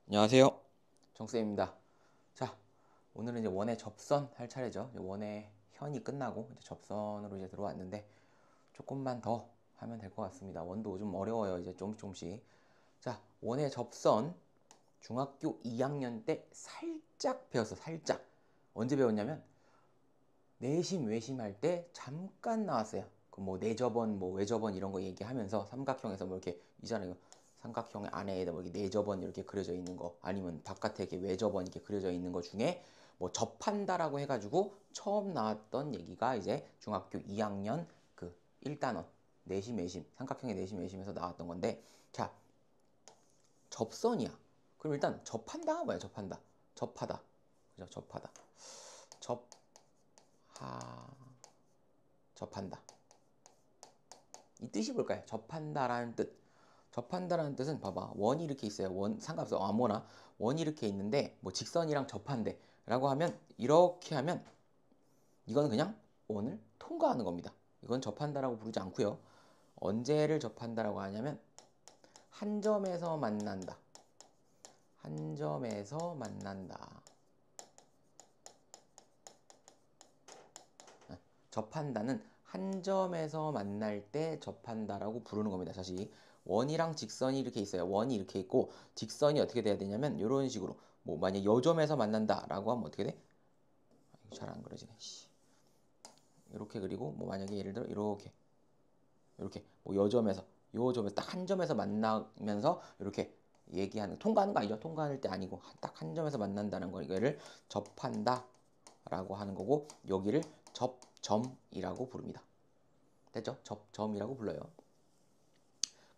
안녕하세요. 정쌤입니다. 자, 오늘은 이제 원의 접선 할 차례죠. 이제 원의 현이 끝나고 이제 접선으로 이제 들어왔는데 조금만 더 하면 될 것 같습니다. 원도 좀 어려워요. 이제 조금씩 조금씩. 자, 원의 접선 중학교 2학년 때 살짝 배웠어. 살짝. 언제 배웠냐면 내심 외심 할 때 잠깐 나왔어요. 그 뭐 내접원, 뭐 외접원 이런 거 얘기하면서 삼각형에서 뭐 이렇게 있잖아요. 삼각형 안에다 뭐 이렇게 내접원 이렇게 그려져 있는 거 아니면 바깥에 이렇게 외접원 이렇게 그려져 있는 거 중에 뭐 접한다라고 해가지고 처음 나왔던 얘기가 이제 중학교 2학년 그 1단원 내심 외심 삼각형의 내심 외심에서 나왔던 건데 자 접선이야. 그럼 일단 접한다가 뭐야? 접한다. 접하다. 그죠? 접하다. 접하 접한다. 이 뜻이 뭘까요? 접한다라는 뜻. 접한다라는 뜻은 봐봐. 원이 이렇게 있어요. 원 상관없어. 아무나 원이 이렇게 있는데 뭐 직선이랑 접한대라고 하면 이렇게 하면 이건 그냥 원을 통과하는 겁니다. 이건 접한다라고 부르지 않고요. 언제를 접한다라고 하냐면 한 점에서 만난다. 한 점에서 만난다. 접한다는 한 점에서 만날 때 접한다라고 부르는 겁니다. 다시 원이랑 직선이 이렇게 있어요. 원이 이렇게 있고 직선이 어떻게 돼야 되냐면 이런 식으로 뭐 만약 요 점에서 만난다라고 하면 어떻게 돼? 잘 안 그려지네. 이렇게 그리고 뭐 만약에 예를 들어 이렇게 뭐 요 점에서 딱 한 점에서 만나면서 이렇게 얘기하는 통과하는 거 아니죠? 통과할 때 아니고 딱 한 점에서 만난다는 거 이거를 접한다라고 하는 거고 여기를 접점이라고 부릅니다. 됐죠? 접점이라고 불러요.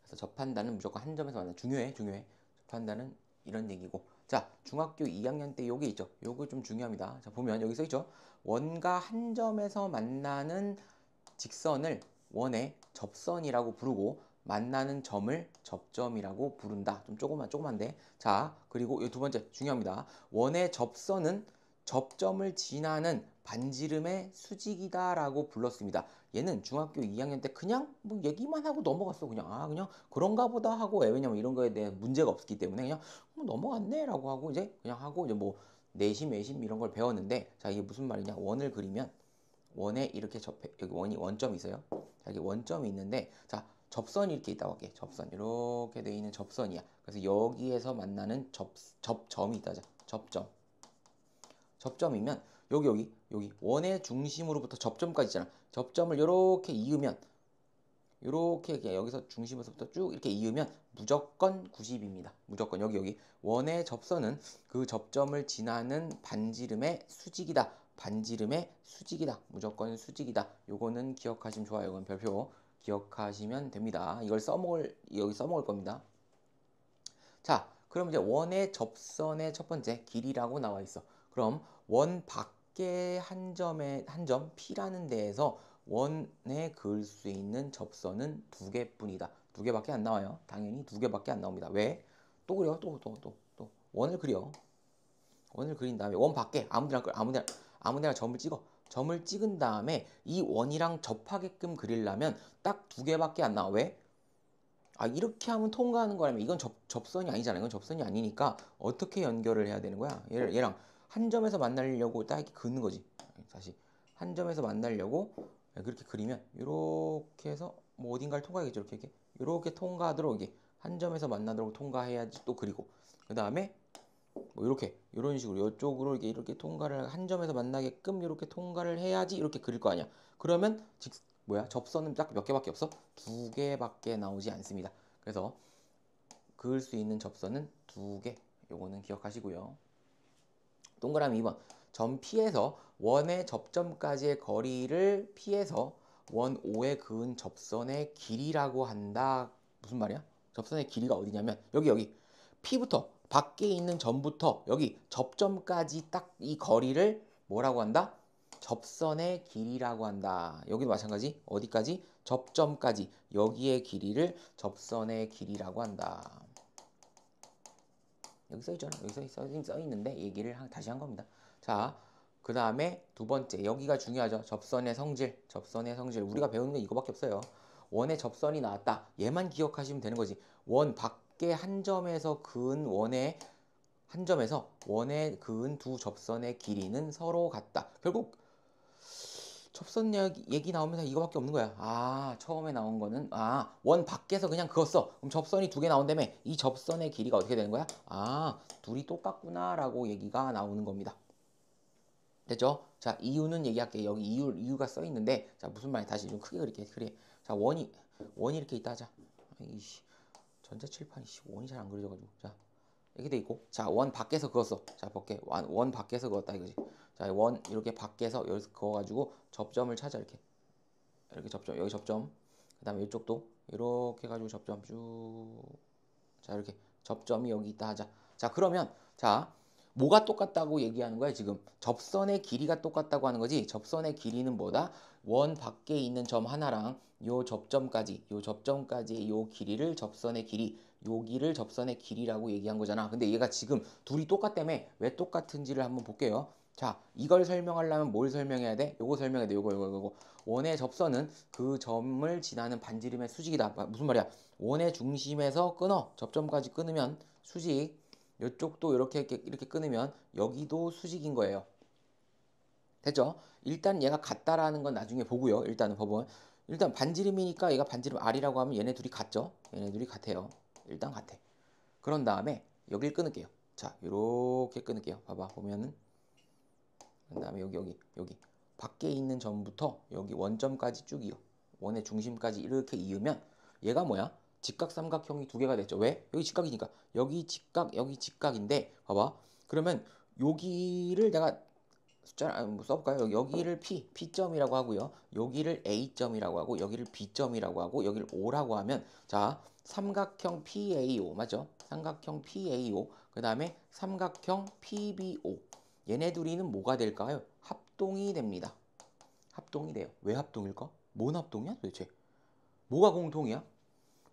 그래서 접한다는 무조건 한 점에서 만나. 중요해, 중요해. 접한다는 이런 얘기고. 자, 중학교 2학년 때 요게 있죠. 요거 좀 중요합니다. 자, 보면 여기 써 있죠. 원과 한 점에서 만나는 직선을 원의 접선이라고 부르고 만나는 점을 접점이라고 부른다. 좀 조그만데. 자, 그리고 이 두 번째 중요합니다. 원의 접선은 접점을 지나는 반지름의 수직이다라고 불렀습니다. 얘는 중학교 2학년 때 그냥 뭐 얘기만 하고 넘어갔어. 그냥 그냥 그런가 보다 하고 왜냐면 이런 거에 대해 문제가 없기 때문에 그냥 넘어갔네라고 하고 이제 그냥 하고 이제 뭐 내심 외심 이런 걸 배웠는데 자 이게 무슨 말이냐 원을 그리면 원에 이렇게 접해 여기 원점이 있어요. 자 여기 원점이 있는데 자 접선이 이렇게 있다고 할게. 접선 이렇게 돼 있는 접선이야. 그래서 여기에서 만나는 접점이 있다. 자 접점 접점이면 여기 원의 중심으로부터 접점까지 있잖아. 접점을 이렇게 이으면 이렇게 여기서 중심에서부터 쭉 이렇게 이으면 무조건 90입니다. 무조건 여기 원의 접선은 그 접점을 지나는 반지름의 수직이다. 반지름의 수직이다. 무조건 수직이다. 요거는 기억하시면 좋아요. 이건 별표 기억하시면 됩니다. 여기 써먹을 겁니다. 자, 그럼 이제 원의 접선의 첫 번째 길이라고 나와 있어. 그럼 원 밖에 한 점 P라는 데에서 원에 그을 수 있는 접선은 두 개뿐이다. 두 개밖에 안 나와요. 당연히 두 개밖에 안 나옵니다. 왜? 또 그려. 또. 원을 그려. 원을 그린 다음에 원 밖에 아무데나 점을 찍어. 점을 찍은 다음에 이 원이랑 접하게끔 그리려면 딱 두 개밖에 안 나와. 왜? 이렇게 하면 통과하는 거라면 이건 접선이 아니잖아. 이건 접선이 아니니까 어떻게 연결을 해야 되는 거야? 얘랑 한 점에서 만나려고 딱 이렇게 긋는 거지. 다시 한 점에서 만나려고 그렇게 그리면 이렇게 해서 뭐 어딘가를 통과하겠죠. 이렇게 통과하도록 이게 한 점에서 만나도록 통과해야지 또 그리고 그 다음에 뭐 이렇게 이런 식으로 이쪽으로 이렇게 통과를 한 점에서 만나게끔 이렇게 통과를 해야지 이렇게 그릴 거 아니야. 그러면 접선은 딱 몇 개밖에 없어? 두 개밖에 나오지 않습니다. 그래서 그을 수 있는 접선은 두 개. 요거는 기억하시고요. 동그라미 2번. 점 P에서 원의 접점까지의 거리를 P에서 원 O에 그은 접선의 길이라고 한다. 무슨 말이야? 접선의 길이가 어디냐면 여기 P부터 밖에 있는 점부터 여기 접점까지 딱 이 거리를 뭐라고 한다? 접선의 길이라고 한다. 여기도 마찬가지. 어디까지? 접점까지. 여기의 길이를 접선의 길이라고 한다. 여기 써 있잖아. 여기 써 있는데 얘기를 다시 한 겁니다. 자, 그 다음에 두 번째. 여기가 중요하죠. 접선의 성질. 접선의 성질. 우리가 배우는 게 이거밖에 없어요. 원의 접선이 나왔다. 얘만 기억하시면 되는 거지. 원 밖에 한 점에서 그은 원의 한 점에서 원에 그은 두 접선의 길이는 서로 같다. 결국 접선 얘기 나오면서 이거밖에 없는 거야. 아, 처음에 나온 거는 원 밖에서 그냥 그었어. 그럼 접선이 두 개 나온다며. 이 접선의 길이가 어떻게 되는 거야? 아, 둘이 똑같구나라고 얘기가 나오는 겁니다. 됐죠? 자, 이유는 얘기할게. 여기 이유가 써 있는데, 자, 무슨 말이 다시 좀 크게 그릴게. 그래. 자, 원이 이렇게 있다 하자. 이씨, 전자칠판이 원이 잘 안 그려져가지고. 자, 이렇게 돼 있고, 자, 원 밖에서 그었어. 자, 볼게. 원 밖에서 그었다 이거지. 자, 원 이렇게 밖에서 여기서 그어가지고 접점을 찾아 이렇게 접점, 여기 접점. 그다음에 이쪽도 이렇게 해가지고 접점 쭉. 자, 이렇게 접점이 여기 있다 하자. 자, 그러면 자, 뭐가 똑같다고 얘기하는 거야 지금? 접선의 길이가 똑같다고 하는 거지. 접선의 길이는 뭐다? 원 밖에 있는 점 하나랑 요 접점까지의 요 길이를 접선의 길이, 여기를 접선의 길이라고 얘기한 거잖아. 근데 얘가 지금 둘이 똑같다며. 왜 똑같은지를 한번 볼게요. 자, 이걸 설명하려면 뭘 설명해야 돼? 요거 설명해야 돼. 요거. 원의 접선은 그 점을 지나는 반지름의 수직이다. 무슨 말이야? 원의 중심에서 끊어. 접점까지 끊으면 수직. 이쪽도 이렇게 끊으면 여기도 수직인 거예요. 됐죠? 일단 얘가 같다라는 건 나중에 보고요. 일단은 법은. 일단 반지름이니까 얘가 반지름 R이라고 하면 얘네 둘이 같죠? 얘네 둘이 같아요. 일단 같아. 그런 다음에 여길 끊을게요. 자, 이렇게 끊을게요. 봐봐. 보면은 그 다음에 여기 밖에 있는 점부터 여기 원점까지 쭉 이어. 원의 중심까지 이렇게 이으면 얘가 뭐야? 직각삼각형이 두 개가 됐죠. 왜? 여기 직각이니까. 여기 직각인데 봐봐. 그러면 여기를 내가 숫자 뭐 써볼까요? 여기를 P점이라고 하고요. 여기를 A점이라고 하고 여기를 B점이라고 하고 여기를 O라고 하면 자, 삼각형 PAO 맞죠? 삼각형 PAO 그 다음에 삼각형 PBO 얘네 둘이는 뭐가 될까요? 합동이 됩니다. 합동이 돼요. 왜 합동일까? 뭔 합동이야 도대체? 뭐가 공통이야?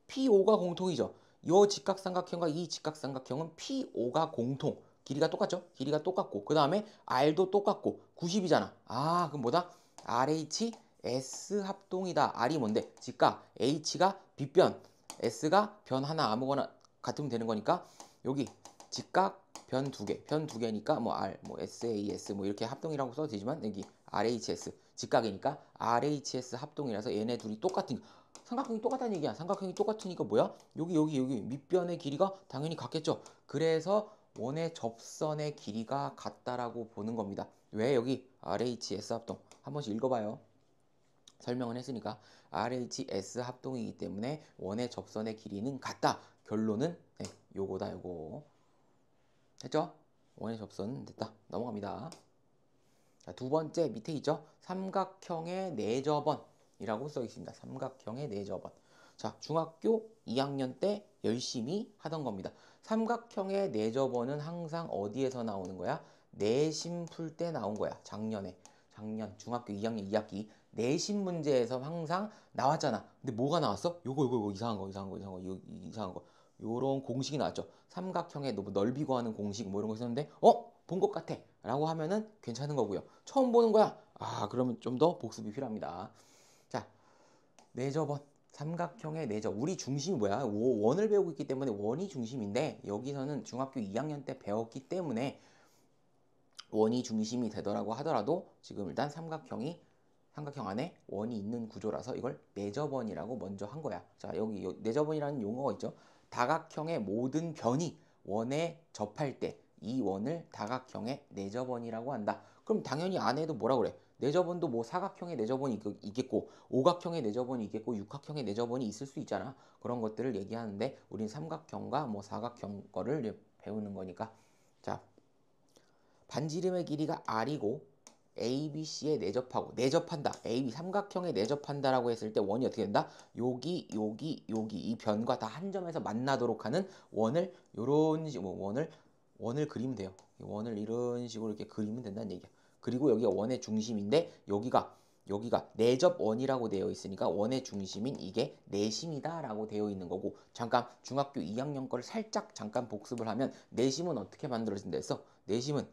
PO가 공통이죠. 이 직각삼각형과 이 직각삼각형은 PO가 공통. 길이가 똑같죠? 길이가 똑같고 그 다음에 R도 똑같고 90이잖아. 아, 그럼 뭐다? RHS 합동이다. R이 뭔데? 직각. H가 빗변. S가 변 하나 아무거나 같으면 되는 거니까 여기 직각 변 두 개. 변 두 개니까 뭐 R, 뭐 SAS 뭐 이렇게 합동이라고 써도 되지만 여기 RHS 직각이니까 RHS 합동이라서 얘네 둘이 똑같은 삼각형이 똑같다는 얘기야. 삼각형이 똑같으니까 뭐야? 여기 밑변의 길이가 당연히 같겠죠. 그래서 원의 접선의 길이가 같다라고 보는 겁니다. 왜 여기 RHS 합동 한 번씩 읽어봐요. 설명을 했으니까 RHS 합동이기 때문에 원의 접선의 길이는 같다. 결론은 네, 요거다 요거. 됐죠? 원의 접선 됐다. 넘어갑니다. 자, 두 번째 밑에 있죠? 삼각형의 내접원이라고 써 있습니다. 삼각형의 내접원. 자, 중학교 2학년 때 열심히 하던 겁니다. 삼각형의 내접원은 항상 어디에서 나오는 거야? 내신 풀 때 나온 거야. 작년 중학교 2학년 2학기 내신 문제에서 항상 나왔잖아. 근데 뭐가 나왔어? 요거 이상한 거. 요런 공식이 나왔죠. 삼각형의 넓이 구하는 공식 뭐 이런 거 있었는데 본 것 같아 라고 하면은 괜찮은 거고요. 처음 보는 거야. 그러면 좀 더 복습이 필요합니다. 자, 내접원 삼각형의 내접 우리 중심이 뭐야? 원을 배우고 있기 때문에 원이 중심인데 여기서는 중학교 2학년 때 배웠기 때문에 원이 중심이 되더라고 하더라도 지금 일단 삼각형 안에 원이 있는 구조라서 이걸 내접원이라고 먼저 한 거야. 자, 여기 내접원이라는 용어가 있죠. 다각형의 모든 변이 원에 접할 때 이 원을 다각형의 내접원이라고 한다. 그럼 당연히 안에도 뭐라 그래? 내접원도 뭐 사각형의 내접원이 있겠고 오각형의 내접원이 있겠고 육각형의 내접원이 있을 수 있잖아. 그런 것들을 얘기하는데 우린 삼각형과 뭐 사각형 거를 배우는 거니까. 자, 반지름의 길이가 R이고 ABC에 내접한다. AB 삼각형에 내접한다라고 했을 때 원이 어떻게 된다? 여기 이 변과 다 한 점에서 만나도록 하는 원을 요런 식으로 원을 그리면 돼요. 원을 이런 식으로 이렇게 그리면 된다는 얘기야. 그리고 여기가 원의 중심인데 여기가 내접원이라고 되어 있으니까 원의 중심인 이게 내심이다라고 되어 있는 거고 잠깐 중학교 2학년 거를 살짝 잠깐 복습을 하면 내심은 어떻게 만들어진다 했어? 내심은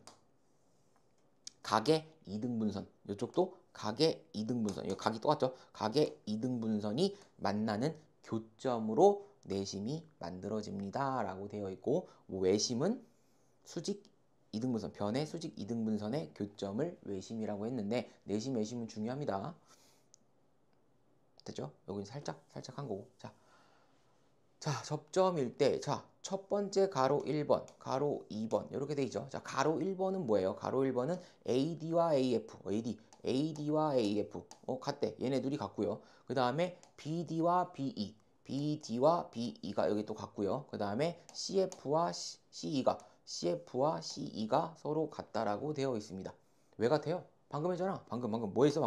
각의 이등분선 이쪽도 각의 이등분선 이 각이 똑같죠? 각의 이등분선이 만나는 교점으로 내심이 만들어집니다 라고 되어 있고 외심은 수직 이등분선, 변의 수직 이등분선의 교점을 외심이라고 했는데 내심, 외심은 중요합니다. 됐죠? 여기는 살짝 한 거고. 자, 접점일 때, 자, 첫 번째 가로 1번, 가로 2번, 이렇게 돼 있죠. 자, 가로 1번은 뭐예요? 가로 1번은 AD와 AF, AD와 AF, 같대. 얘네 둘이 같고요. 그 다음에 BD와 BE, BD와 BE가 여기 또 같고요. 그 다음에 CF와 CE가 서로 같다라고 되어 있습니다. 왜 같아요? 방금 했잖아. 방금 뭐 했어?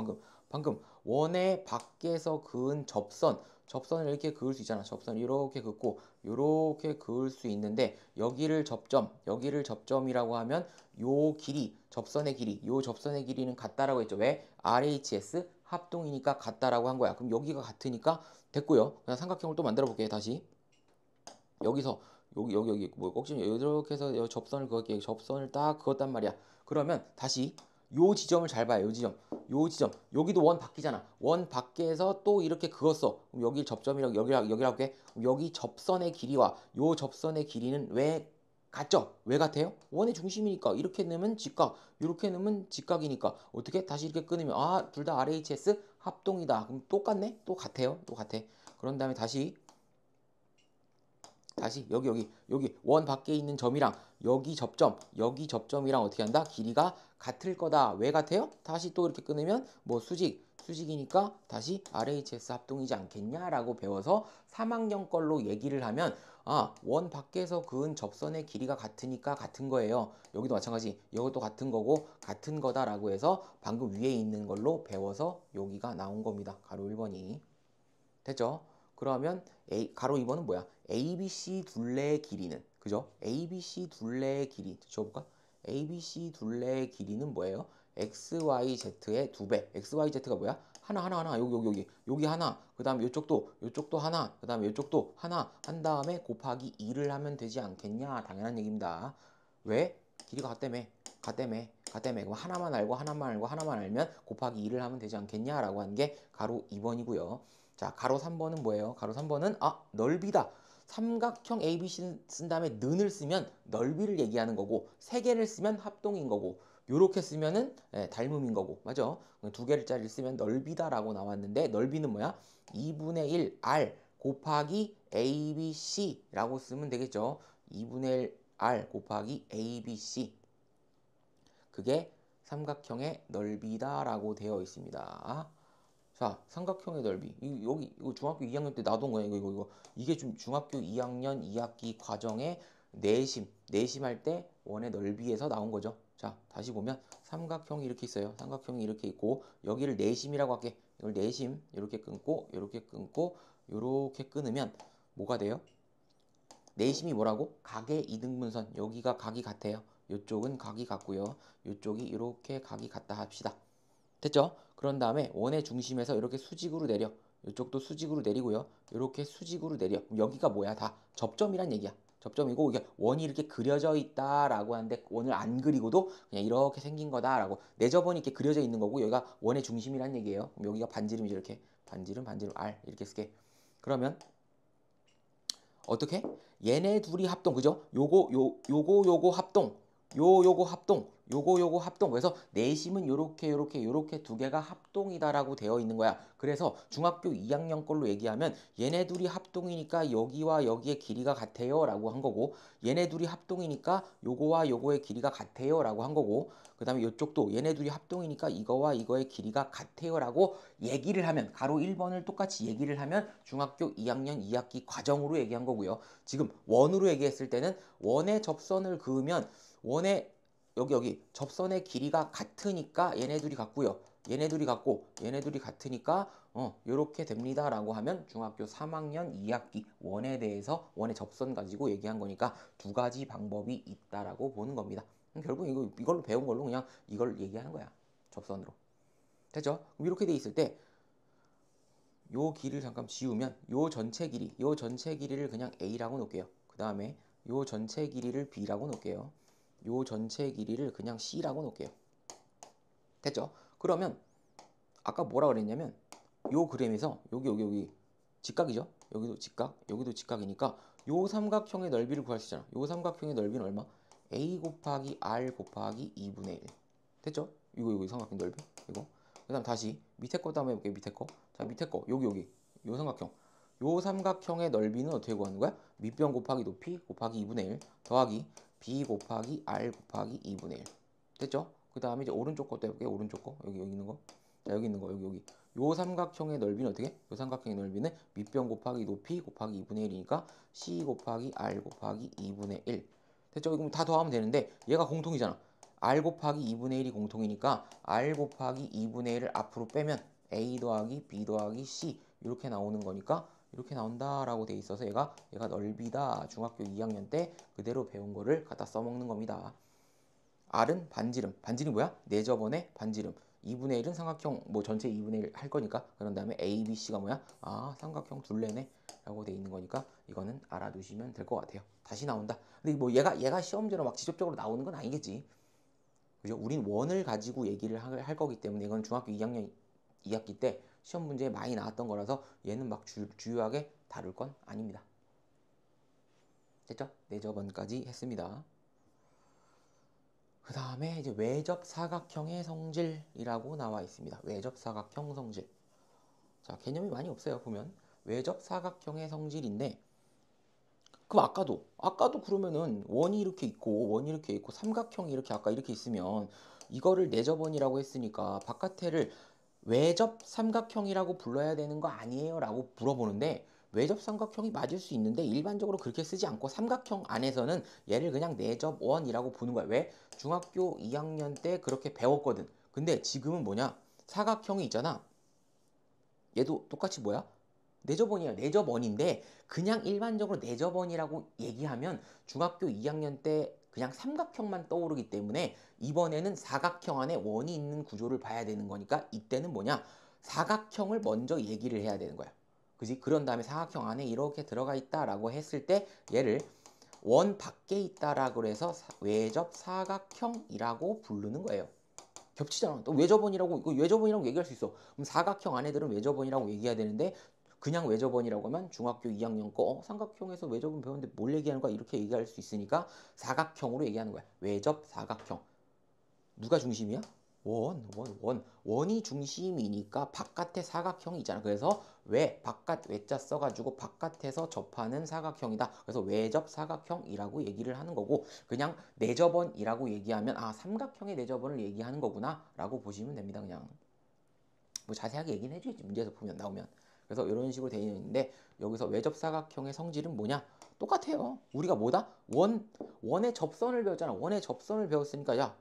방금 원의 밖에서 그은 접선을 이렇게 그을 수 있잖아. 접선을 이렇게 긋고 이렇게 그을 수 있는데 여기를 접점이라고 하면 요 길이, 접선의 길이는 같다라고 했죠. 왜? RHS 합동이니까 같다라고 한 거야. 그럼 여기가 같으니까 됐고요. 그냥 삼각형을 또 만들어 볼게요. 다시 여기서 여기 뭐 꼭지 이렇게 해서 요 접선을 그을게요. 접선을 딱 그었단 말이야. 그러면 다시 요 지점을 잘 봐요. 요 지점 여기도 원 밖이잖아. 원 밖에서 또 이렇게 그었어. 그럼 여기 접점이라고 여기라고 해. 여기 접선의 길이와 요 접선의 길이는 왜 같죠? 왜 같아요? 원의 중심이니까. 이렇게 넣으면 직각, 이렇게 넣으면 직각이니까 어떻게 다시 이렇게 끊으면 둘 다 RHS 합동이다. 그럼 똑같네? 또 같아요. 또 같아. 그런 다음에 다시 여기 원 밖에 있는 점이랑 여기 접점이랑 어떻게 한다? 길이가 같을 거다. 왜 같아요? 다시 또 이렇게 끊으면 뭐 수직이니까 다시 RHS 합동이지 않겠냐라고 배워서 3학년 걸로 얘기를 하면 원 밖에서 그은 접선의 길이가 같으니까 같은 거예요. 여기도 마찬가지. 이것도 같은 거고 같은 거다라고 해서 방금 위에 있는 걸로 배워서 여기가 나온 겁니다. 가로 1번이. 됐죠? 그러면 가로 2번은 뭐야? ABC 둘레의 길이는 그죠? ABC 둘레의 길이 적어볼까? ABC 둘레의 길이는 뭐예요? XYZ의 2배. XYZ가 뭐야? 하나 여기 하나. 그다음 요쪽도 하나. 그다음 요쪽도 하나 한 다음에 곱하기 2를 하면 되지 않겠냐? 당연한 얘기입니다. 왜? 길이가 같다며. 그럼 하나만 알면 곱하기 2를 하면 되지 않겠냐라고 하는 게 가로 2번이고요. 자, 가로 3번은 뭐예요? 가로 3번은 넓이다. 삼각형 ABC 쓴 다음에 는을 쓰면 넓이를 얘기하는 거고 세 개를 쓰면 합동인 거고 요렇게 쓰면은 닮음인 거고 맞아? 두 개짜리를 쓰면 넓이다라고 나왔는데 넓이는 뭐야? 2분의 1 R 곱하기 ABC라고 쓰면 되겠죠? 2분의 1 R 곱하기 ABC 그게 삼각형의 넓이다라고 되어 있습니다. 자, 삼각형의 넓이. 여기 이거 중학교 2학년 때 나온 거야. 이거. 이게 좀 중학교 2학년 2학기 과정에 내심할 때 원의 넓이에서 나온 거죠. 자, 다시 보면 삼각형이 이렇게 있어요. 삼각형이 이렇게 있고 여기를 내심이라고 할게. 이걸 내심 이렇게 끊고 이렇게 끊으면 뭐가 돼요? 내심이 뭐라고? 각의 이등분선. 여기가 각이 같아요. 이쪽은 각이 같고요. 이쪽이 이렇게 각이 같다 합시다. 됐죠? 그런 다음에 원의 중심에서 이렇게 수직으로 내려. 이쪽도 수직으로 내리고요. 이렇게 수직으로 내려. 여기가 뭐야? 다 접점이란 얘기야. 접점이고 이게 원이 이렇게 그려져 있다라고 하는데 원을 안 그리고도 그냥 이렇게 생긴 거다라고 내저번이 이렇게 그려져 있는 거고 여기가 원의 중심이란 얘기예요. 그럼 여기가 반지름이죠. 이렇게 반지름 R 이렇게 쓸게. 그러면 어떻게? 얘네 둘이 합동 그죠? 요거 합동 요거 합동 그래서 내심은 요렇게 두 개가 합동이다라고 되어 있는 거야. 그래서 중학교 2학년 걸로 얘기하면 얘네 둘이 합동이니까 여기와 여기의 길이가 같아요 라고 한 거고 얘네 둘이 합동이니까 요거와 요거의 길이가 같아요 라고 한 거고 그 다음에 이쪽도 얘네 둘이 합동이니까 이거와 이거의 길이가 같아요 라고 얘기를 하면 가로 1번을 똑같이 얘기를 하면 중학교 2학년 2학기 과정으로 얘기한 거고요. 지금 원으로 얘기했을 때는 원의 접선을 그으면 원의 여기 접선의 길이가 같으니까 얘네들이 같고요. 얘네들이 같으니까 요렇게 됩니다라고 하면 중학교 3학년 2학기 원에 대해서 원의 접선 가지고 얘기한 거니까 두 가지 방법이 있다라고 보는 겁니다. 결국 이걸로 배운 걸로 그냥 이걸 얘기하는 거야. 접선으로. 됐죠? 그럼 이렇게 돼 있을 때 요 길이를 잠깐 지우면 요 전체 길이를 그냥 A라고 놓을게요. 그 다음에 요 전체 길이를 B라고 놓을게요. 요 전체 길이를 그냥 C라고 놓을게요. 됐죠? 그러면 아까 뭐라 그랬냐면 요 그램에서 여기 직각이죠? 여기도 직각이니까 요 삼각형의 넓이를 구할 수 있잖아. 요 삼각형의 넓이는 얼마? A 곱하기 R 곱하기 2분의 1. 됐죠? 이거 삼각형 넓이. 이거. 그 다음 다시 밑에 것도 한번 해볼게요. 밑에 거. 자, 밑에 거. 여기. 요 삼각형. 요 삼각형의 넓이는 어떻게 구하는 거야? 밑변 곱하기 높이 곱하기 2분의 1 더하기 B 곱하기 R 곱하기 2분의 1. 됐죠? 그 다음에 이제 오른쪽 것도 해볼게요. 오른쪽 거. 여기 있는 거. 자, 여기 있는 거. 여기. 요 삼각형의 넓이는 어떻게? 요 삼각형의 넓이는 밑변 곱하기 높이 곱하기 2분의 1이니까 C 곱하기 R 곱하기 2분의 1. 됐죠? 이거 다 더하면 되는데 얘가 공통이잖아. R 곱하기 2분의 1이 공통이니까 R 곱하기 2분의 1을 앞으로 빼면 A 더하기 B 더하기 C 이렇게 나오는 거니까 이렇게 나온다라고 돼 있어서 얘가 넓이다. 중학교 2학년 때 그대로 배운 거를 갖다 써먹는 겁니다. R은 반지름. 반지름이 뭐야? 내저번의 반지름. 2분의 1은 삼각형 뭐 전체 2분의 1 할 거니까 그런 다음에 A, B, C가 뭐야? 아, 삼각형 둘레네 라고 돼 있는 거니까 이거는 알아두시면 될 것 같아요. 다시 나온다. 근데 뭐 얘가 시험지로 막 직접적으로 나오는 건 아니겠지. 그죠? 우린 원을 가지고 얘기를 할 거기 때문에 이건 중학교 2학년 2학기 때 시험 문제에 많이 나왔던 거라서 얘는 막 주요하게 다룰 건 아닙니다. 됐죠? 내저번까지 했습니다. 그 다음에 이제 외접 사각형의 성질이라고 나와 있습니다. 외접 사각형 성질. 자, 개념이 많이 없어요. 보면 외접 사각형의 성질인데 그럼 아까도 그러면은 원이 이렇게 있고 삼각형이 이렇게 아까 이렇게 있으면 이거를 내접원이라고 했으니까 바깥에를 외접 삼각형이라고 불러야 되는 거 아니에요? 라고 물어보는데 외접 삼각형이 맞을 수 있는데 일반적으로 그렇게 쓰지 않고 삼각형 안에서는 얘를 그냥 내접원이라고 부르는 거야. 왜? 중학교 2학년 때 그렇게 배웠거든. 근데 지금은 뭐냐? 사각형이 있잖아. 얘도 똑같이 뭐야? 내접원이야. 내접원인데 그냥 일반적으로 내접원이라고 얘기하면 중학교 2학년 때 그냥 삼각형만 떠오르기 때문에 이번에는 사각형 안에 원이 있는 구조를 봐야 되는 거니까 이때는 뭐냐? 사각형을 먼저 얘기를 해야 되는 거야. 그지? 그런 다음에 사각형 안에 이렇게 들어가 있다라고 했을 때 얘를 원 밖에 있다라고 해서 외접 사각형이라고 부르는 거예요. 겹치잖아. 또 외접원이라고 이거 외접원이라고 얘기할 수 있어. 그럼 사각형 안에들은 외접원이라고 얘기해야 되는데 그냥 외접원이라고 하면 중학교 2학년 거 삼각형에서 외접원 배웠는데 뭘 얘기하는 거야? 이렇게 얘기할 수 있으니까 사각형으로 얘기하는 거야. 외접 사각형. 누가 중심이야? 원이 중심이니까 바깥에 사각형이 있잖아. 그래서 바깥 외자 써가지고 바깥에서 접하는 사각형이다. 그래서 외접 사각형이라고 얘기를 하는 거고 그냥 내접원이라고 얘기하면 아 삼각형의 내접원을 얘기하는 거구나 라고 보시면 됩니다. 그냥 뭐 자세하게 얘기는 해주겠지 문제에서 보면 나오면. 그래서 이런 식으로 되어 있는데 여기서 외접 사각형의 성질은 뭐냐? 똑같아요. 우리가 뭐다? 원의 접선을 배웠잖아. 원의 접선을 배웠으니까 야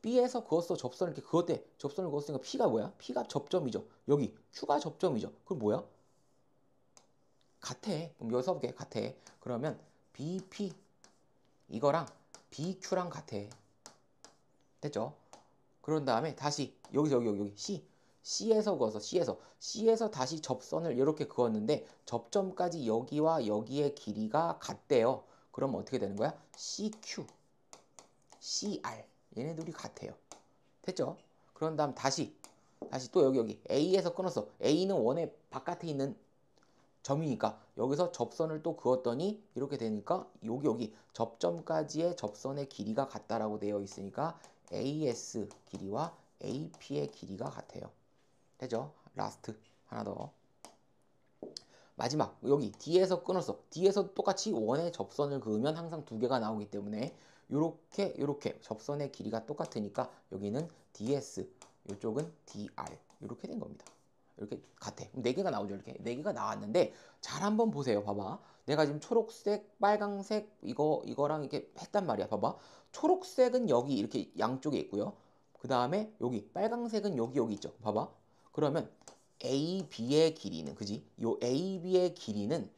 B에서 그었어 접선을 이렇게 그었대. 접선을 그었으니까 P가 뭐야? P가 접점이죠. 여기 Q가 접점이죠. 그럼 뭐야? 같아. 그럼 여기서 볼게. 같아. 그러면 BP 이거랑 BQ랑 같아. 됐죠? 그런 다음에 다시 여기 C에서 그어서 C에서 다시 접선을 이렇게 그었는데 접점까지 여기와 여기의 길이가 같대요. 그럼 어떻게 되는 거야? CQ, CR 얘네들이 같아요. 됐죠? 그런 다음 다시 또 여기 A에서 끊었어. A는 원의 바깥에 있는 점이니까 여기서 접선을 또 그었더니 이렇게 되니까 여기 접점까지의 접선의 길이가 같다라고 되어 있으니까 AS 길이와 AP의 길이가 같아요. 되죠? 라스트 하나 더. 마지막 여기 D에서 끊었어. D에서 똑같이 원의 접선을 그으면 항상 두 개가 나오기 때문에 요렇게 접선의 길이가 똑같으니까 여기는 DS, 이쪽은 DR 이렇게 된 겁니다. 이렇게 같아. 네 개가 나오죠. 이렇게 네 개가 나왔는데 잘 한번 보세요. 봐봐. 내가 지금 초록색, 빨강색 이거랑 이렇게 했단 말이야. 봐봐. 초록색은 여기 이렇게 양쪽에 있고요. 그 다음에 여기 빨강색은 여기 있죠. 봐봐. 그러면 AB의 길이는 그지? 요 AB의 길이는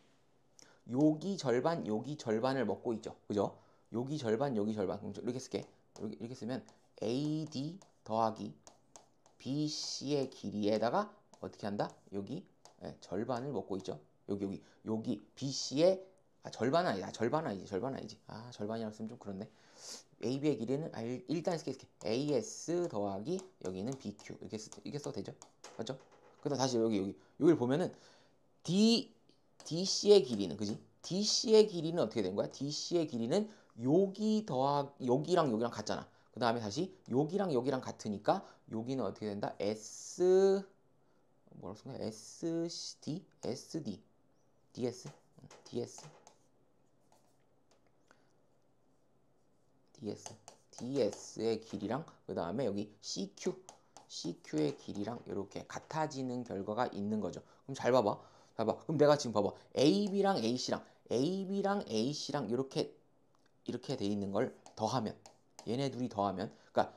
여기 절반을 먹고 있죠. 그죠? 여기 절반 그럼 이렇게 쓸게. 이렇게 쓰면 AD 더하기 BC의 길이에다가 어떻게 한다? 여기 절반을 먹고 있죠. 여기 BC의 절반은 아니다. 절반은 아니지. 아 절반이라고 쓰면 좀 그런데 AB의 길이는 일단 이렇게 AS 더하기 여기는 BQ 이렇게 써도 되죠? 맞죠? 그다음 다시 여기를 보면은 DC의 길이는 그지? DC의 길이는 어떻게 된 거야? DC의 길이는 여기랑 여기랑 같잖아. 그 다음에 다시 여기랑 여기랑 같으니까 여기는 어떻게 된다? 뭐라고 쓴 거야? SD? SD? DS? DS? DS? DS의 길이랑 그 다음에 여기 CQ의 길이랑 이렇게 같아지는 결과가 있는 거죠. 그럼 잘 봐봐. 그럼 내가 지금 봐봐. AB랑 AC랑 이렇게 돼 있는 걸 더하면 얘네 둘이 더하면 그러니까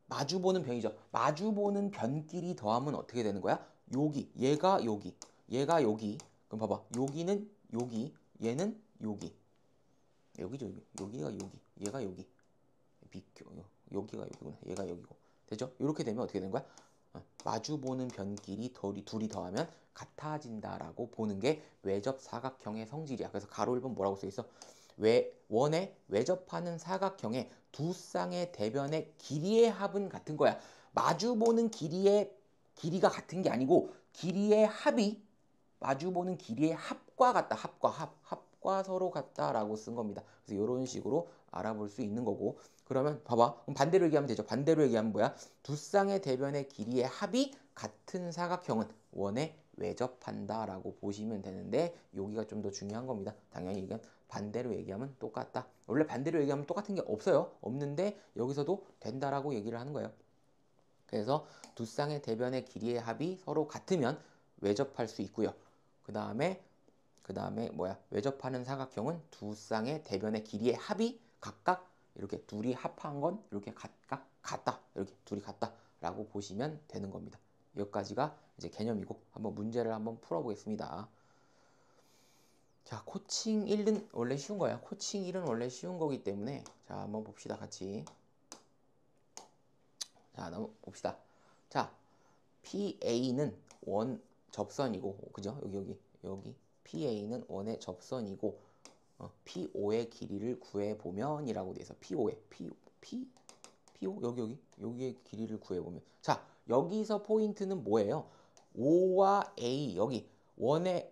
마주보는 변이죠. 마주보는 변끼리 더하면 어떻게 되는 거야? 얘가 여기. 그럼 봐봐. 여기는 여기, 얘는 여기. 여기죠, 여기. 여기가 여기, 얘가 여기. 비교, 여기가 여기구나. 얘가 여기고. 되죠? 이렇게 되면 어떻게 되는 거야? 마주보는 변끼리 둘이 더하면 같아진다라고 보는 게 외접 사각형의 성질이야. 그래서 가로 1번 뭐라고 써 있어? 원에 외접하는 사각형의 두 쌍의 대변의 길이의 합은 같은 거야. 마주보는 길이가 같은 게 아니고 길이의 합이 마주보는 길이의 합과 같다. 합과 서로 같다라고 쓴 겁니다. 그래서 이런 식으로 알아볼 수 있는 거고 그러면 봐봐. 그럼 반대로 얘기하면 되죠. 반대로 얘기하면 뭐야? 두 쌍의 대변의 길이의 합이 같은 사각형은 원에 외접한다라고 보시면 되는데 여기가 좀 더 중요한 겁니다. 당연히 이건 반대로 얘기하면 똑같다. 원래 반대로 얘기하면 똑같은 게 없어요. 없는데 여기서도 된다라고 얘기를 하는 거예요. 그래서 두 쌍의 대변의 길이의 합이 서로 같으면 외접할 수 있고요. 그 다음에 뭐야? 외접하는 사각형은 두 쌍의 대변의 길이의 합이 각각 이렇게 둘이 합한 건 이렇게 각각 같다. 이렇게 둘이 같다라고 보시면 되는 겁니다. 여기까지가 이제 개념이고 한번 문제를 한번 풀어보겠습니다. 자, 코칭 1은 원래 쉬운 거야. 코칭 1은 원래 쉬운 거기 때문에 자, 한번 봅시다. 같이. 자, 한번 봅시다. 자, PA는 원 접선이고 그죠? 여기 PA는 원의 접선이고 PO의 길이를 구해보면이라고 돼 있어. PO 여기의 길이를 구해보면 자 여기서 포인트는 뭐예요? O와 A 여기 원의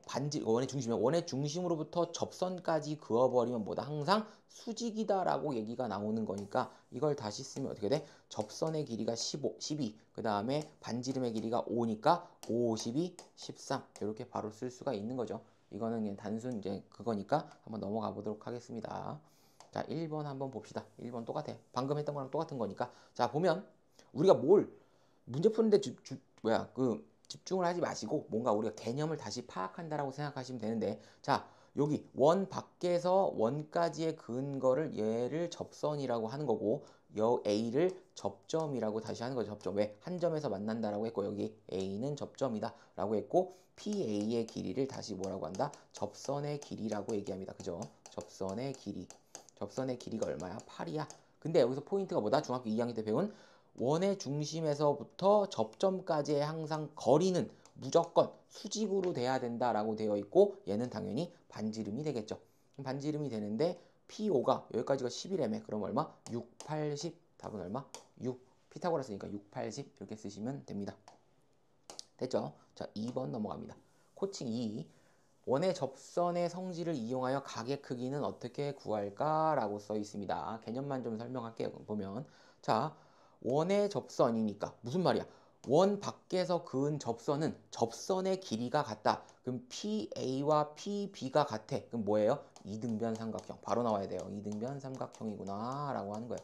중심으로부터 접선까지 그어버리면 뭐다? 항상 수직이다라고 얘기가 나오는 거니까 이걸 다시 쓰면 어떻게 돼? 접선의 길이가 12, 그 다음에 반지름의 길이가 5니까 5, 12, 13 이렇게 바로 쓸 수가 있는 거죠. 이거는 그냥 단순 이제 그거니까 한번 넘어가 보도록 하겠습니다. 자, 1번 한번 봅시다. 1번 똑같아. 방금 했던 거랑 똑같은 거니까. 자, 보면 우리가 문제 푸는데 집중을 하지 마시고 뭔가 우리가 개념을 다시 파악한다라고 생각하시면 되는데 자, 여기 원 밖에서 원까지의 근거를 얘를 접선이라고 하는 거고 A를 접점이라고 다시 하는 거죠. 접점. 왜? 한 점에서 만난다라고 했고 여기 A는 접점이다 라고 했고 PA의 길이를 다시 뭐라고 한다? 접선의 길이라고 얘기합니다. 그죠? 접선의 길이. 접선의 길이가 얼마야? 8이야. 근데 여기서 포인트가 뭐다? 중학교 2학년 때 배운 원의 중심에서부터 접점까지의 항상 거리는 무조건 수직으로 돼야 된다라고 되어 있고 얘는 당연히 반지름이 되겠죠. 반지름이 되는데 PO가 여기까지가 11m 그럼 얼마? 6, 80 답은 얼마? 6 피타고라스니까 6, 80 이렇게 쓰시면 됩니다. 됐죠? 자 2번 넘어갑니다. 코칭 2 원의 접선의 성질을 이용하여 각의 크기는 어떻게 구할까? 라고 써 있습니다. 개념만 좀 설명할게요. 보면 자 원의 접선이니까 무슨 말이야? 원 밖에서 그은 접선은 접선의 길이가 같다. 그럼 PA와 PB가 같아. 그럼 뭐예요? 이등변 삼각형. 바로 나와야 돼요. 이등변 삼각형이구나 라고 하는 거예요.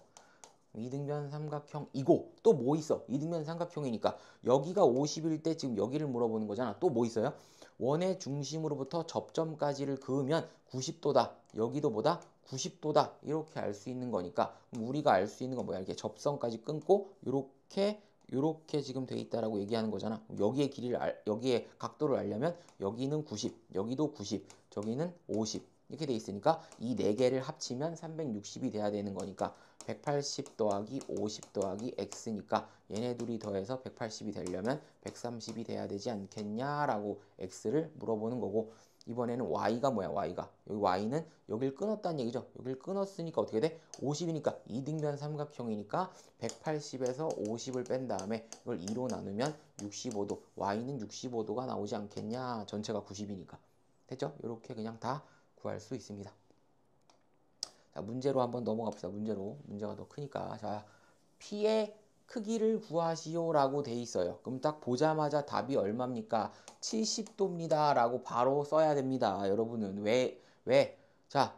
이등변 삼각형이고 또 뭐 있어? 이등변 삼각형이니까 여기가 50일 때 지금 여기를 물어보는 거잖아. 또 뭐 있어요? 원의 중심으로부터 접점까지를 그으면 90도다. 여기도 뭐다? 90도다. 이렇게 알 수 있는 거니까 우리가 알 수 있는 건 뭐야? 이렇게 접선까지 끊고 요렇게 지금 돼 있다라고 얘기하는 거잖아. 여기에 각도를 알려면 여기는 90, 여기도 90, 저기는 50 이렇게 돼 있으니까 이 네 개를 합치면 360이 돼야 되는 거니까 180 더하기 50 더하기 x니까 얘네 둘이 더해서 180이 되려면 130이 돼야 되지 않겠냐라고 x를 물어보는 거고 이번에는 y가 뭐야? y가 여기 y는 여길 끊었다는 얘기죠. 여길 끊었으니까 어떻게 돼? 50이니까 이등변 삼각형이니까 180에서 50을 뺀 다음에 이걸 2로 나누면 65도 y는 65도가 나오지 않겠냐? 전체가 90이니까 됐죠? 이렇게 그냥 다 구할 수 있습니다. 자, 문제로 한번 넘어가 봅시다. 문제로. 문제가 더 크니까. 자, P의 크기를 구하시오라고 돼 있어요. 그럼 딱 보자마자 답이 얼마입니까? 70도입니다. 라고 바로 써야 됩니다. 여러분은 왜? 자,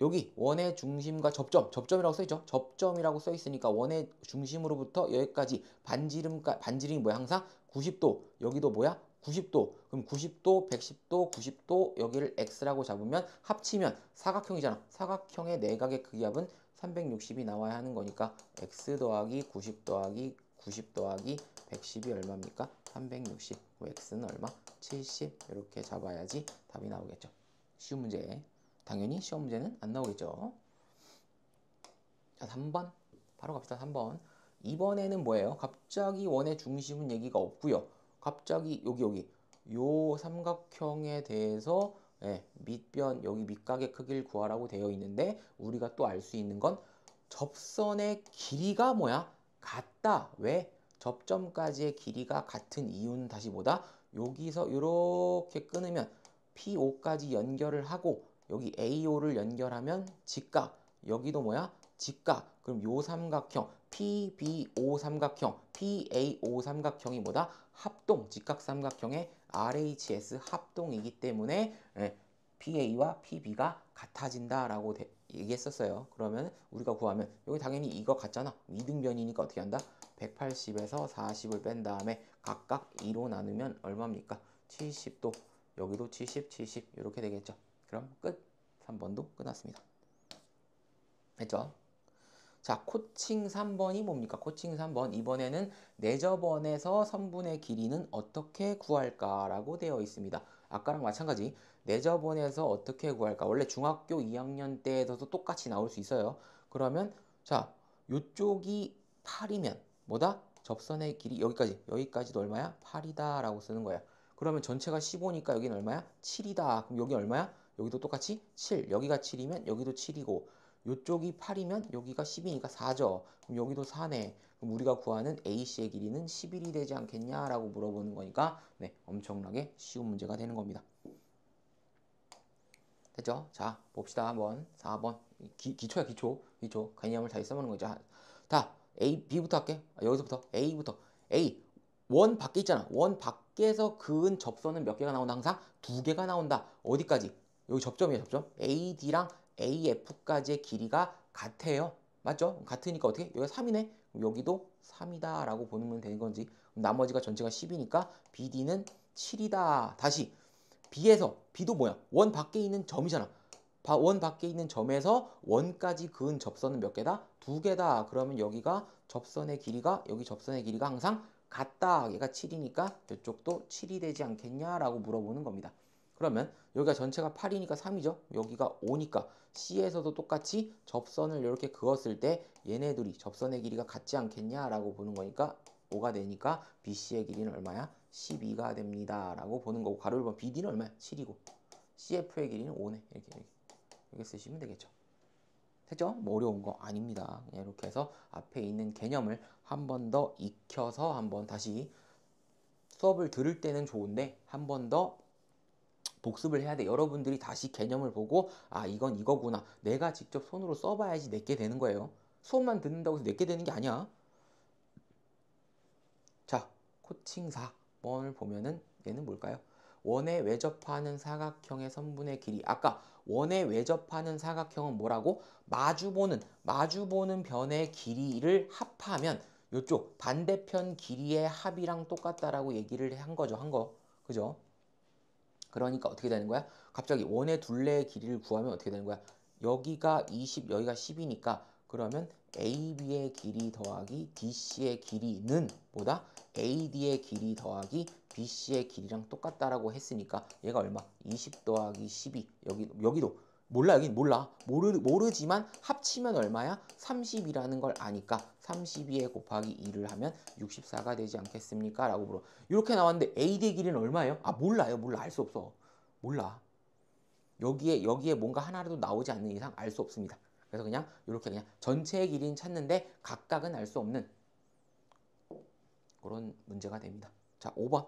여기 원의 중심과 접점이라고 써있죠? 접점이라고 써있으니까 원의 중심으로부터 여기까지 반지름이 뭐야? 항상 90도. 여기도 뭐야? 90도. 그럼 90도, 110도, 90도 여기를 x라고 잡으면 합치면 사각형이잖아. 사각형의 내각의 크기합은 360이 나와야 하는 거니까 x 더하기 90 더하기 90 더하기 110이 얼마입니까? 360. x는 얼마? 70. 이렇게 잡아야지 답이 나오겠죠. 쉬운 문제. 당연히 시험 문제는 안 나오겠죠. 자, 3번. 바로 갑시다. 3번. 이번에는 뭐예요? 갑자기 원의 중심은 얘기가 없고요. 갑자기 여기 요 삼각형에 대해서 밑변 여기 밑각의 크기를 구하라고 되어 있는데 우리가 또 알 수 있는 건 접선의 길이가 뭐야? 같다. 왜? 접점까지의 길이가 같은 이유는 다시 뭐다? 여기서 이렇게 끊으면 PO까지 연결을 하고 여기 AO를 연결하면 직각. 여기도 뭐야? 직각. 그럼 요 삼각형 PBO 삼각형, PAO 삼각형이 뭐다? 합동. 직각 삼각형의 RHS 합동이기 때문에 PA와 PB가 같아진다라고 얘기했었어요. 그러면 우리가 구하면 여기 당연히 이거 같잖아. 이등변이니까 어떻게 한다? 180에서 40을 뺀 다음에 각각 2로 나누면 얼마입니까? 70도. 여기도 70, 70 이렇게 되겠죠. 그럼 끝. 3번도 끝났습니다. 됐죠? 자, 코칭 3번이 뭡니까? 코칭 3번. 이번에는 내접원에서 선분의 길이는 어떻게 구할까라고 되어 있습니다. 아까랑 마찬가지. 내접원에서 어떻게 구할까? 원래 중학교 2학년 때에서도 똑같이 나올 수 있어요. 그러면 자, 요쪽이 8이면 뭐다? 접선의 길이 여기까지도 얼마야? 8이다 라고 쓰는 거야. 그러면 전체가 15니까 여기는 얼마야? 7이다. 그럼 여기 얼마야? 여기도 똑같이 7. 여기가 7이면 여기도 7이고 요쪽이 8이면 여기가 10이니까 4죠. 그럼 여기도 4네. 그럼 우리가 구하는 AC의 길이는 11이 되지 않겠냐라고 물어보는 거니까 엄청나게 쉬운 문제가 되는 겁니다. 됐죠? 자, 봅시다. 한번 4번. 기초야, 기초. 개념을 잘 써보는 거죠. 다 A, B부터 할게. 여기서부터 A부터. A. 원 밖에 있잖아. 원 밖에서 그은 접선은 몇 개가 나온다? 항상 2개가 나온다. 어디까지? 여기 접점이에요, 접점. AD랑 AF까지의 길이가 같아요. 맞죠? 같으니까 어떻게? 여기가 3이네. 여기도 3이다 라고 보면 되는 건지. 나머지가 전체가 10이니까 BD는 7이다. 다시 B도 뭐야? 원 밖에 있는 점이잖아. 원 밖에 있는 점에서 원까지 그은 접선은 몇 개다? 2개다. 그러면 여기가 접선의 길이가 여기 접선의 길이가 항상 같다. 얘가 7이니까 이쪽도 7이 되지 않겠냐라고 물어보는 겁니다. 그러면 여기가 전체가 8이니까 3이죠. 여기가 5니까 C에서도 똑같이 접선을 이렇게 그었을 때 얘네들이 접선의 길이가 같지 않겠냐라고 보는 거니까 5가 되니까 BC의 길이는 얼마야? 12가 됩니다. 라고 보는 거고 가로를 보면 BD는 얼마야? 7이고 CF의 길이는 5네. 이렇게 쓰시면 되겠죠. 됐죠? 뭐 어려운 거 아닙니다. 이렇게 해서 앞에 있는 개념을 한 번 더 익혀서 한번 다시 수업을 들을 때는 좋은데 한 번 더 복습을 해야 돼. 여러분들이 다시 개념을 보고 아 이건 이거구나. 내가 직접 손으로 써봐야지 내게 되는 거예요. 수업만 듣는다고 해서 내게 되는 게 아니야. 자, 코칭 4번을 보면은 얘는 뭘까요? 원에 외접하는 사각형의 선분의 길이. 아까 원에 외접하는 사각형은 뭐라고? 마주보는 변의 길이를 합하면 이쪽 반대편 길이의 합이랑 똑같다라고 얘기를 한 거죠. 그죠? 그러니까 어떻게 되는 거야? 갑자기 원의 둘레의 길이를 구하면 어떻게 되는 거야? 여기가 20, 여기가 10이니까 그러면 AB의 길이 더하기 DC의 길이는 뭐다? AD의 길이 더하기 BC의 길이랑 똑같다라고 했으니까 얘가 얼마? 20 더하기 12. 여기도 몰라. 여긴 몰라. 모르지만 합치면 얼마야? 30이라는 걸 아니까 32에 곱하기 2를 하면 64가 되지 않겠습니까? 라고 물어. 이렇게 나왔는데 AD의 길이는 얼마예요? 아 몰라요. 알 수 없어. 몰라. 여기에 뭔가 하나라도 나오지 않는 이상 알 수 없습니다. 그래서 그냥 이렇게 그냥 전체의 길이는 찾는데 각각은 알 수 없는 그런 문제가 됩니다. 자, 5번.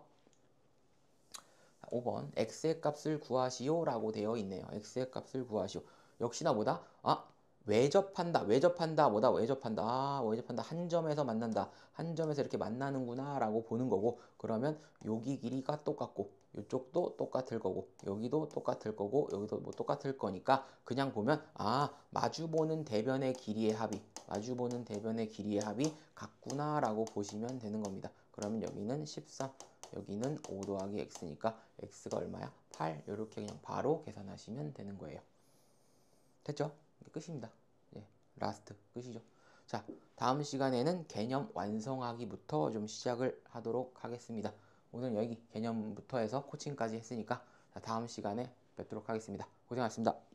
5번 x의 값을 구하시오 라고 되어 있네요. x의 값을 구하시오. 역시나 뭐다? 아, 왜 접한다, 왜 접한다, 뭐다, 왜 접한다, 왜 접한다, 한 점에서 만난다, 한 점에서 이렇게 만나는구나 라고 보는 거고, 그러면 여기 길이가 똑같고 이쪽도 똑같을 거고 여기도 똑같을 거고 여기도 뭐 똑같을 거니까 그냥 보면 마주보는 대변의 길이의 합이 마주보는 대변의 길이의 합이 같구나 라고 보시면 되는 겁니다. 그러면 여기는 13, 여기는 5 더하기 x니까 x가 얼마야? 8. 이렇게 그냥 바로 계산하시면 되는 거예요. 됐죠? 끝입니다. 예, 라스트 끝이죠. 자, 다음 시간에는 개념 완성하기부터 좀 시작을 하도록 하겠습니다. 오늘 여기 개념부터 해서 코칭까지 했으니까 다음 시간에 뵙도록 하겠습니다. 고생하셨습니다.